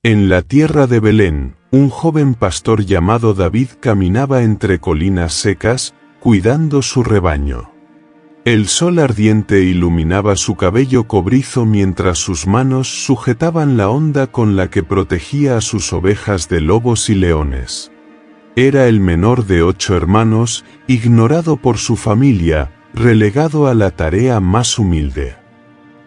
En la tierra de Belén, un joven pastor llamado David caminaba entre colinas secas, cuidando su rebaño. El sol ardiente iluminaba su cabello cobrizo mientras sus manos sujetaban la honda con la que protegía a sus ovejas de lobos y leones. Era el menor de 8 hermanos, ignorado por su familia, relegado a la tarea más humilde.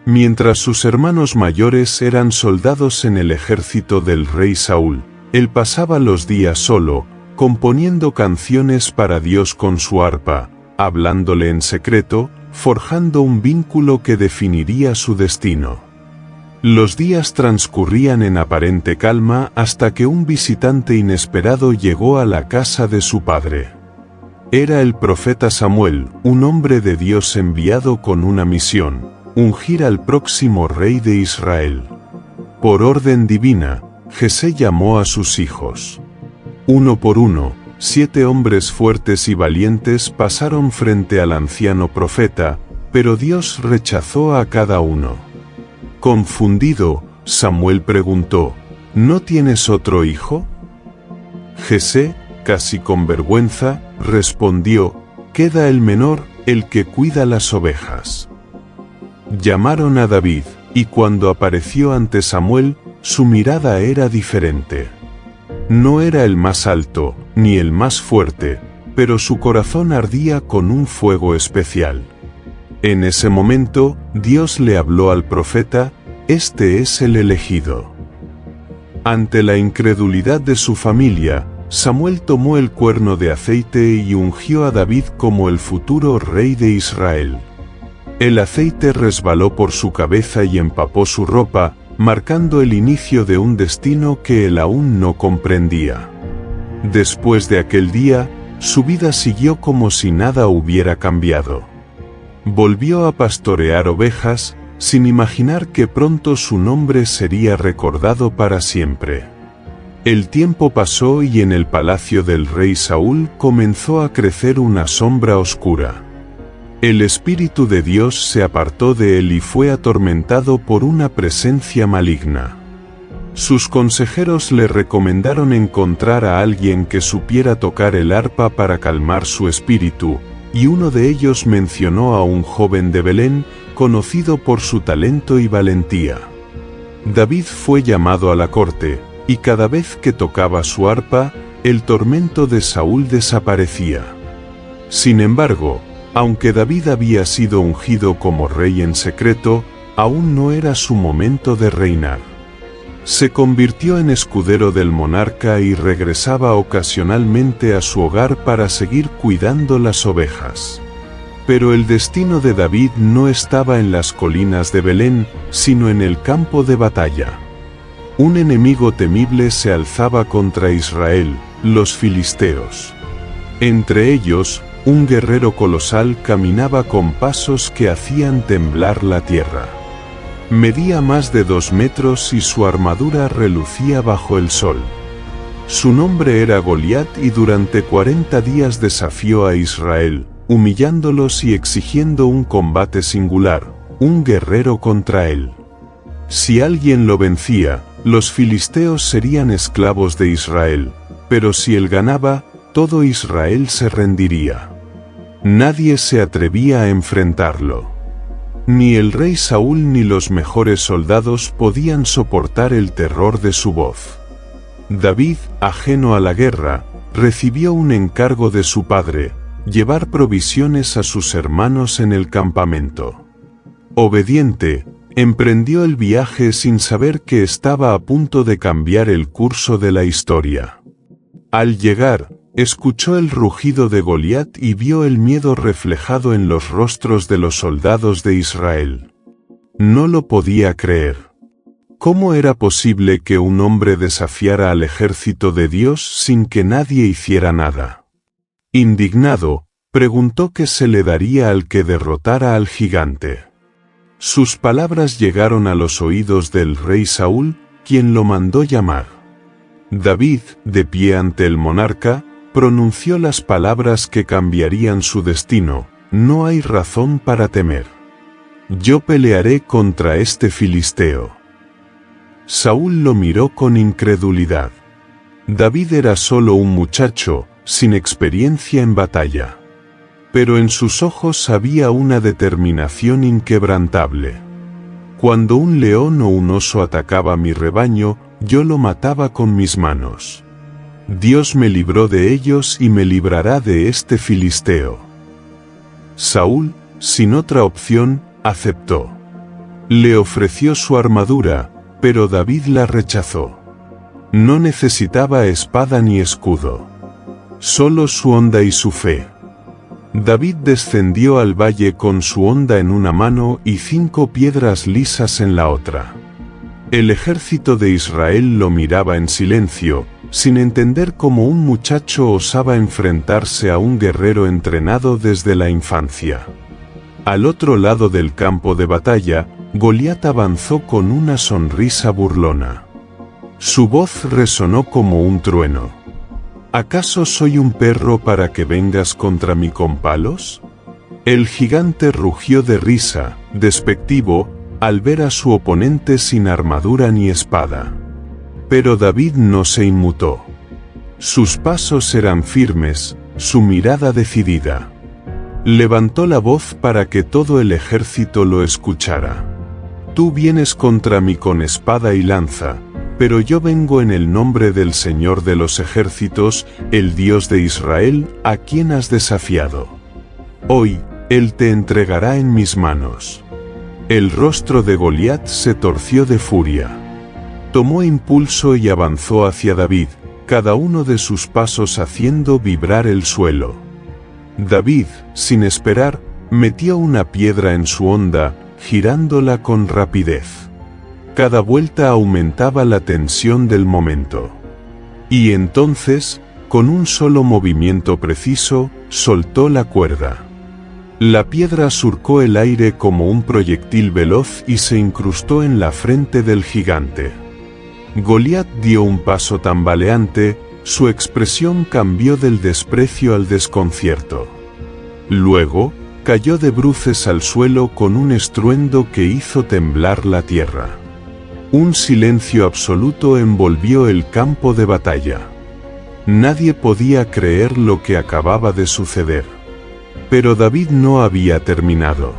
Mientras sus hermanos mayores eran soldados en el ejército del rey Saúl, él pasaba los días solo, componiendo canciones para Dios con su arpa, hablándole en secreto, forjando un vínculo que definiría su destino. Los días transcurrían en aparente calma hasta que un visitante inesperado llegó a la casa de su padre. Era el profeta Samuel, un hombre de Dios enviado con una misión: ungir al próximo rey de Israel. Por orden divina, Jesé llamó a sus hijos. Uno por uno, 7 hombres fuertes y valientes pasaron frente al anciano profeta, pero Dios rechazó a cada uno. Confundido, Samuel preguntó: ¿No tienes otro hijo? Jesé, casi con vergüenza, respondió: queda el menor, el que cuida las ovejas. Llamaron a David, y cuando apareció ante Samuel, su mirada era diferente. No era el más alto, ni el más fuerte, pero su corazón ardía con un fuego especial. En ese momento, Dios le habló al profeta: este es el elegido. Ante la incredulidad de su familia, Samuel tomó el cuerno de aceite y ungió a David como el futuro rey de Israel. El aceite resbaló por su cabeza y empapó su ropa, marcando el inicio de un destino que él aún no comprendía. Después de aquel día, su vida siguió como si nada hubiera cambiado. Volvió a pastorear ovejas, sin imaginar que pronto su nombre sería recordado para siempre. El tiempo pasó y en el palacio del rey Saúl comenzó a crecer una sombra oscura. El Espíritu de Dios se apartó de él y fue atormentado por una presencia maligna. Sus consejeros le recomendaron encontrar a alguien que supiera tocar el arpa para calmar su espíritu, y uno de ellos mencionó a un joven de Belén, conocido por su talento y valentía. David fue llamado a la corte, y cada vez que tocaba su arpa, el tormento de Saúl desaparecía. Sin embargo, aunque David había sido ungido como rey en secreto, aún no era su momento de reinar. Se convirtió en escudero del monarca y regresaba ocasionalmente a su hogar para seguir cuidando las ovejas. Pero el destino de David no estaba en las colinas de Belén, sino en el campo de batalla. Un enemigo temible se alzaba contra Israel, los filisteos. Entre ellos, un guerrero colosal caminaba con pasos que hacían temblar la tierra. Medía más de 2 metros y su armadura relucía bajo el sol. Su nombre era Goliat y durante 40 días desafió a Israel, humillándolos y exigiendo un combate singular, un guerrero contra él. Si alguien lo vencía, los filisteos serían esclavos de Israel, pero si él ganaba, todo Israel se rendiría. Nadie se atrevía a enfrentarlo. Ni el rey Saúl ni los mejores soldados podían soportar el terror de su voz. David, ajeno a la guerra, recibió un encargo de su padre: llevar provisiones a sus hermanos en el campamento. Obediente, emprendió el viaje sin saber que estaba a punto de cambiar el curso de la historia. Al llegar, escuchó el rugido de Goliat y vio el miedo reflejado en los rostros de los soldados de Israel. No lo podía creer. ¿Cómo era posible que un hombre desafiara al ejército de Dios sin que nadie hiciera nada? Indignado, preguntó qué se le daría al que derrotara al gigante. Sus palabras llegaron a los oídos del rey Saúl, quien lo mandó llamar. David, de pie ante el monarca, pronunció las palabras que cambiarían su destino: no hay razón para temer. Yo pelearé contra este filisteo. Saúl lo miró con incredulidad. David era solo un muchacho, sin experiencia en batalla. Pero en sus ojos había una determinación inquebrantable. Cuando un león o un oso atacaba mi rebaño, yo lo mataba con mis manos. Dios me libró de ellos y me librará de este filisteo. Saúl, sin otra opción, aceptó. Le ofreció su armadura, pero David la rechazó. No necesitaba espada ni escudo. Solo su honda y su fe. David descendió al valle con su honda en una mano y 5 piedras lisas en la otra. El ejército de Israel lo miraba en silencio, sin entender cómo un muchacho osaba enfrentarse a un guerrero entrenado desde la infancia. Al otro lado del campo de batalla, Goliat avanzó con una sonrisa burlona. Su voz resonó como un trueno. ¿Acaso soy un perro para que vengas contra mí con palos? El gigante rugió de risa, despectivo, al ver a su oponente sin armadura ni espada. Pero David no se inmutó. Sus pasos eran firmes, su mirada decidida. Levantó la voz para que todo el ejército lo escuchara. Tú vienes contra mí con espada y lanza, pero yo vengo en el nombre del Señor de los ejércitos, el Dios de Israel, a quien has desafiado. Hoy, Él te entregará en mis manos. El rostro de Goliat se torció de furia. Tomó impulso y avanzó hacia David, cada uno de sus pasos haciendo vibrar el suelo. David, sin esperar, metió una piedra en su honda, girándola con rapidez. Cada vuelta aumentaba la tensión del momento. Y entonces, con un solo movimiento preciso, soltó la cuerda. La piedra surcó el aire como un proyectil veloz y se incrustó en la frente del gigante. Goliat dio un paso tambaleante, su expresión cambió del desprecio al desconcierto. Luego, cayó de bruces al suelo con un estruendo que hizo temblar la tierra. Un silencio absoluto envolvió el campo de batalla. Nadie podía creer lo que acababa de suceder. Pero David no había terminado.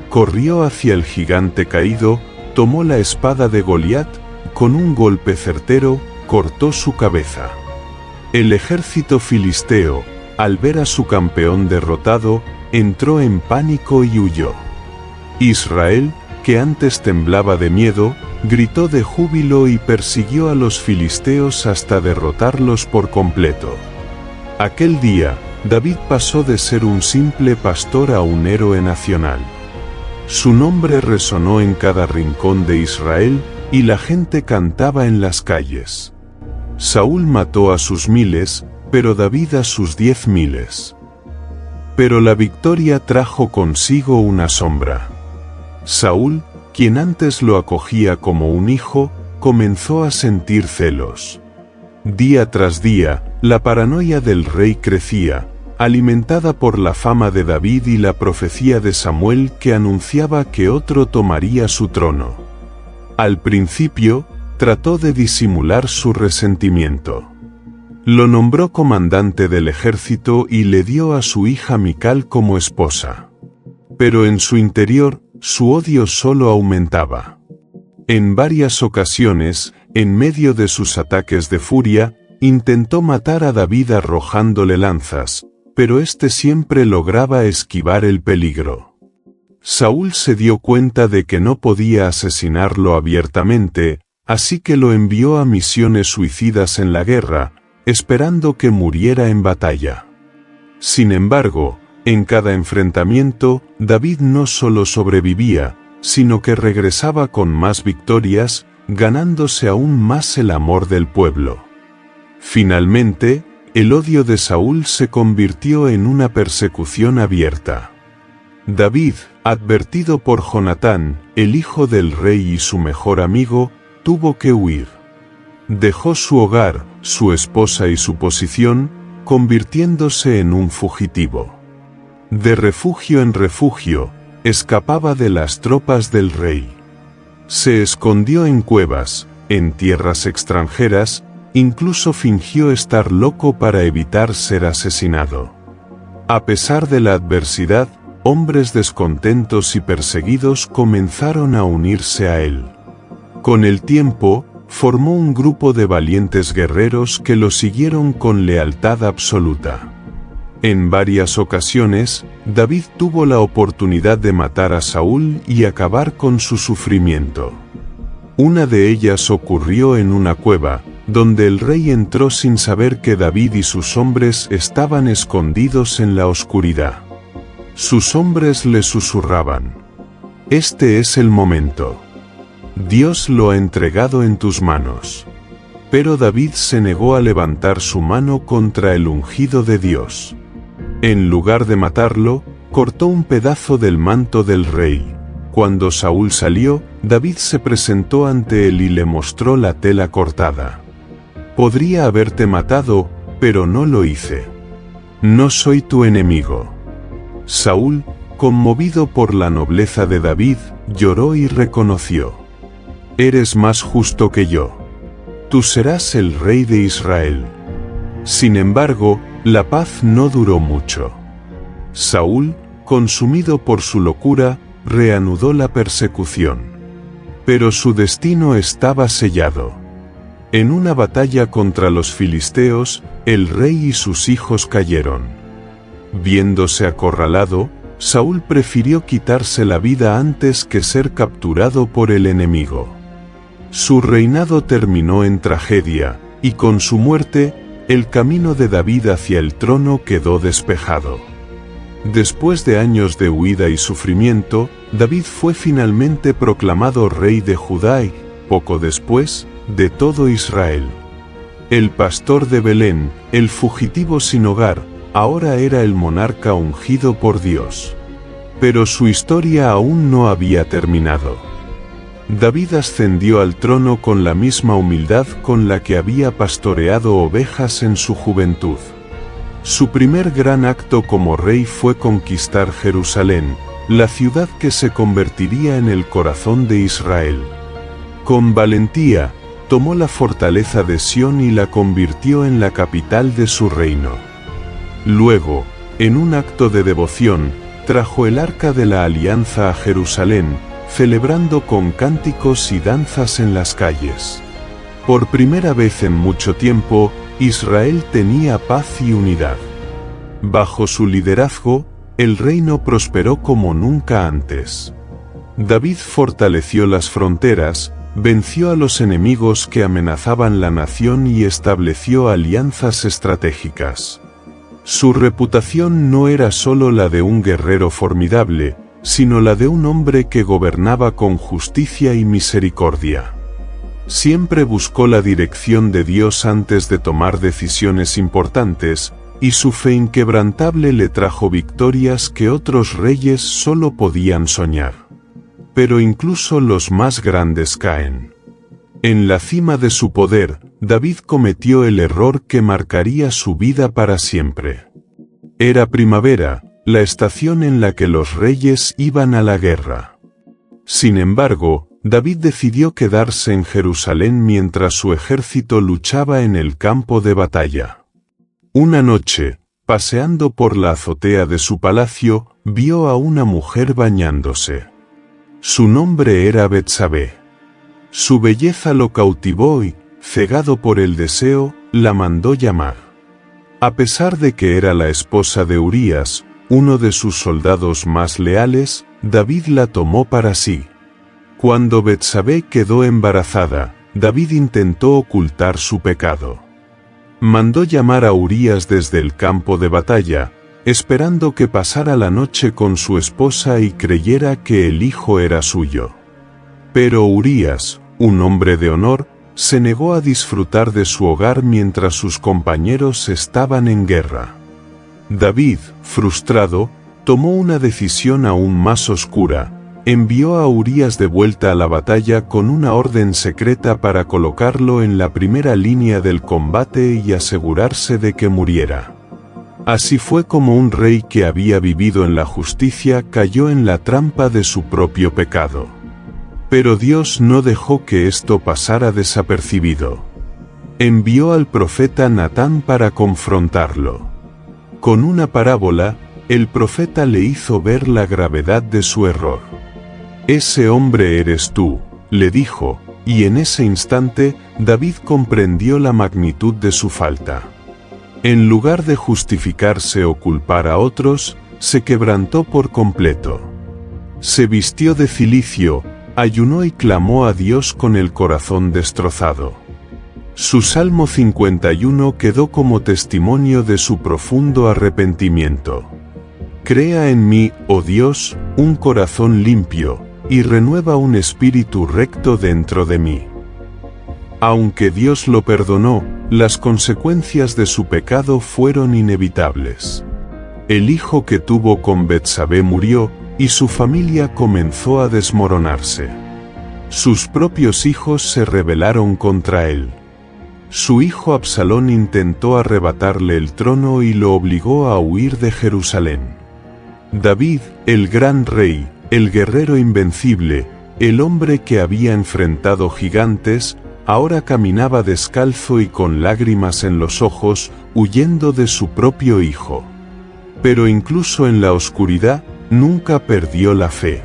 Corrió hacia el gigante caído, tomó la espada de Goliat, con un golpe certero, cortó su cabeza. El ejército filisteo, al ver a su campeón derrotado, entró en pánico y huyó. Israel, que antes temblaba de miedo, gritó de júbilo y persiguió a los filisteos hasta derrotarlos por completo. Aquel día, David pasó de ser un simple pastor a un héroe nacional. Su nombre resonó en cada rincón de Israel, y la gente cantaba en las calles. Saúl mató a sus miles, pero David a sus 10.000. Pero la victoria trajo consigo una sombra. Saúl, quien antes lo acogía como un hijo, comenzó a sentir celos. Día tras día, la paranoia del rey crecía, alimentada por la fama de David y la profecía de Samuel que anunciaba que otro tomaría su trono. Al principio, trató de disimular su resentimiento. Lo nombró comandante del ejército y le dio a su hija Mical como esposa. Pero en su interior, su odio solo aumentaba. En varias ocasiones, en medio de sus ataques de furia, intentó matar a David arrojándole lanzas, pero éste siempre lograba esquivar el peligro. Saúl se dio cuenta de que no podía asesinarlo abiertamente, así que lo envió a misiones suicidas en la guerra, esperando que muriera en batalla. Sin embargo, en cada enfrentamiento, David no solo sobrevivía, sino que regresaba con más victorias, ganándose aún más el amor del pueblo. Finalmente, el odio de Saúl se convirtió en una persecución abierta. David, advertido por Jonatán, el hijo del rey y su mejor amigo, tuvo que huir. Dejó su hogar, su esposa y su posición, convirtiéndose en un fugitivo. De refugio en refugio, escapaba de las tropas del rey. Se escondió en cuevas, en tierras extranjeras, incluso fingió estar loco para evitar ser asesinado. A pesar de la adversidad, hombres descontentos y perseguidos comenzaron a unirse a él. Con el tiempo, formó un grupo de valientes guerreros que lo siguieron con lealtad absoluta. En varias ocasiones, David tuvo la oportunidad de matar a Saúl y acabar con su sufrimiento. Una de ellas ocurrió en una cueva, donde el rey entró sin saber que David y sus hombres estaban escondidos en la oscuridad. Sus hombres le susurraban: «Este es el momento. Dios lo ha entregado en tus manos». Pero David se negó a levantar su mano contra el ungido de Dios. En lugar de matarlo, cortó un pedazo del manto del rey. Cuando Saúl salió, David se presentó ante él y le mostró la tela cortada. «Podría haberte matado, pero no lo hice. No soy tu enemigo». Saúl, conmovido por la nobleza de David, lloró y reconoció: «Eres más justo que yo. Tú serás el rey de Israel». Sin embargo, la paz no duró mucho. Saúl, consumido por su locura, reanudó la persecución. Pero su destino estaba sellado. En una batalla contra los filisteos, el rey y sus hijos cayeron. Viéndose acorralado, Saúl prefirió quitarse la vida antes que ser capturado por el enemigo. Su reinado terminó en tragedia, y con su muerte, el camino de David hacia el trono quedó despejado. Después de años de huida y sufrimiento, David fue finalmente proclamado rey de Judá y, poco después, de todo Israel. El pastor de Belén, el fugitivo sin hogar, ahora era el monarca ungido por Dios. Pero su historia aún no había terminado. David ascendió al trono con la misma humildad con la que había pastoreado ovejas en su juventud. Su primer gran acto como rey fue conquistar Jerusalén, la ciudad que se convertiría en el corazón de Israel. Con valentía, tomó la fortaleza de Sión y la convirtió en la capital de su reino. Luego, en un acto de devoción, trajo el Arca de la Alianza a Jerusalén, celebrando con cánticos y danzas en las calles. Por primera vez en mucho tiempo, Israel tenía paz y unidad. Bajo su liderazgo, el reino prosperó como nunca antes. David fortaleció las fronteras, venció a los enemigos que amenazaban la nación y estableció alianzas estratégicas. Su reputación no era solo la de un guerrero formidable, sino la de un hombre que gobernaba con justicia y misericordia. Siempre buscó la dirección de Dios antes de tomar decisiones importantes, y su fe inquebrantable le trajo victorias que otros reyes solo podían soñar. Pero incluso los más grandes caen. En la cima de su poder, David cometió el error que marcaría su vida para siempre. Era primavera, la estación en la que los reyes iban a la guerra. Sin embargo, David decidió quedarse en Jerusalén mientras su ejército luchaba en el campo de batalla. Una noche, paseando por la azotea de su palacio, vio a una mujer bañándose. Su nombre era Betsabé. Su belleza lo cautivó y, cegado por el deseo, la mandó llamar. A pesar de que era la esposa de Urías, uno de sus soldados más leales, David la tomó para sí. Cuando Betsabé quedó embarazada, David intentó ocultar su pecado. Mandó llamar a Urías desde el campo de batalla, esperando que pasara la noche con su esposa y creyera que el hijo era suyo. Pero Urías, un hombre de honor, se negó a disfrutar de su hogar mientras sus compañeros estaban en guerra. David, frustrado, tomó una decisión aún más oscura. Envió a Urías de vuelta a la batalla con una orden secreta para colocarlo en la primera línea del combate y asegurarse de que muriera. Así fue como un rey que había vivido en la justicia cayó en la trampa de su propio pecado. Pero Dios no dejó que esto pasara desapercibido. Envió al profeta Natán para confrontarlo. Con una parábola, el profeta le hizo ver la gravedad de su error. «Ese hombre eres tú», le dijo, y en ese instante, David comprendió la magnitud de su falta. En lugar de justificarse o culpar a otros, se quebrantó por completo. Se vistió de cilicio, ayunó y clamó a Dios con el corazón destrozado. Su Salmo 51 quedó como testimonio de su profundo arrepentimiento. Crea en mí, oh Dios, un corazón limpio, y renueva un espíritu recto dentro de mí. Aunque Dios lo perdonó, las consecuencias de su pecado fueron inevitables. El hijo que tuvo con Betsabé murió, y su familia comenzó a desmoronarse. Sus propios hijos se rebelaron contra él. Su hijo Absalón intentó arrebatarle el trono y lo obligó a huir de Jerusalén. David, el gran rey, el guerrero invencible, el hombre que había enfrentado gigantes, ahora caminaba descalzo y con lágrimas en los ojos, huyendo de su propio hijo. Pero incluso en la oscuridad, nunca perdió la fe.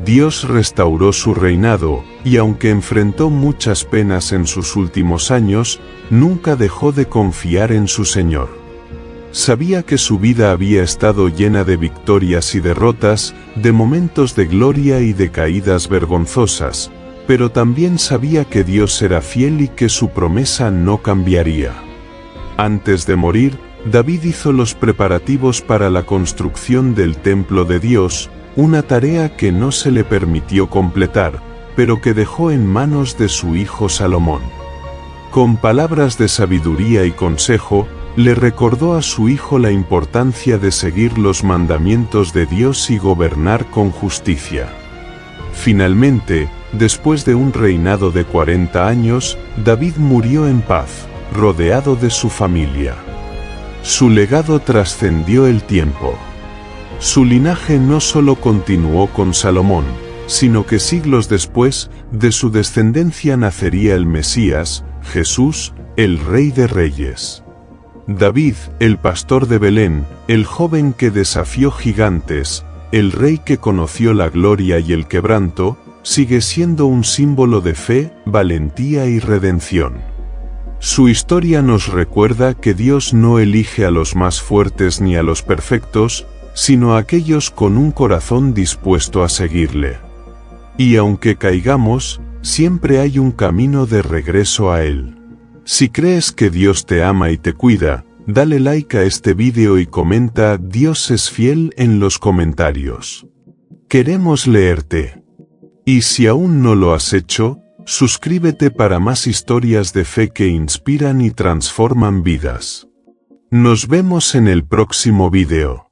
Dios restauró su reinado, y aunque enfrentó muchas penas en sus últimos años, nunca dejó de confiar en su Señor. Sabía que su vida había estado llena de victorias y derrotas, de momentos de gloria y de caídas vergonzosas, pero también sabía que Dios era fiel y que su promesa no cambiaría. Antes de morir, David hizo los preparativos para la construcción del templo de Dios, una tarea que no se le permitió completar, pero que dejó en manos de su hijo Salomón. Con palabras de sabiduría y consejo, le recordó a su hijo la importancia de seguir los mandamientos de Dios y gobernar con justicia. Finalmente, después de un reinado de 40 años, David murió en paz, rodeado de su familia. Su legado trascendió el tiempo. Su linaje no solo continuó con Salomón, sino que siglos después, de su descendencia nacería el Mesías, Jesús, el Rey de Reyes. David, el pastor de Belén, el joven que desafió gigantes, el rey que conoció la gloria y el quebranto, sigue siendo un símbolo de fe, valentía y redención. Su historia nos recuerda que Dios no elige a los más fuertes ni a los perfectos, sino a aquellos con un corazón dispuesto a seguirle. Y aunque caigamos, siempre hay un camino de regreso a Él. Si crees que Dios te ama y te cuida, dale like a este vídeo y comenta «Dios es fiel» en los comentarios. Queremos leerte. Y si aún no lo has hecho, suscríbete para más historias de fe que inspiran y transforman vidas. Nos vemos en el próximo vídeo.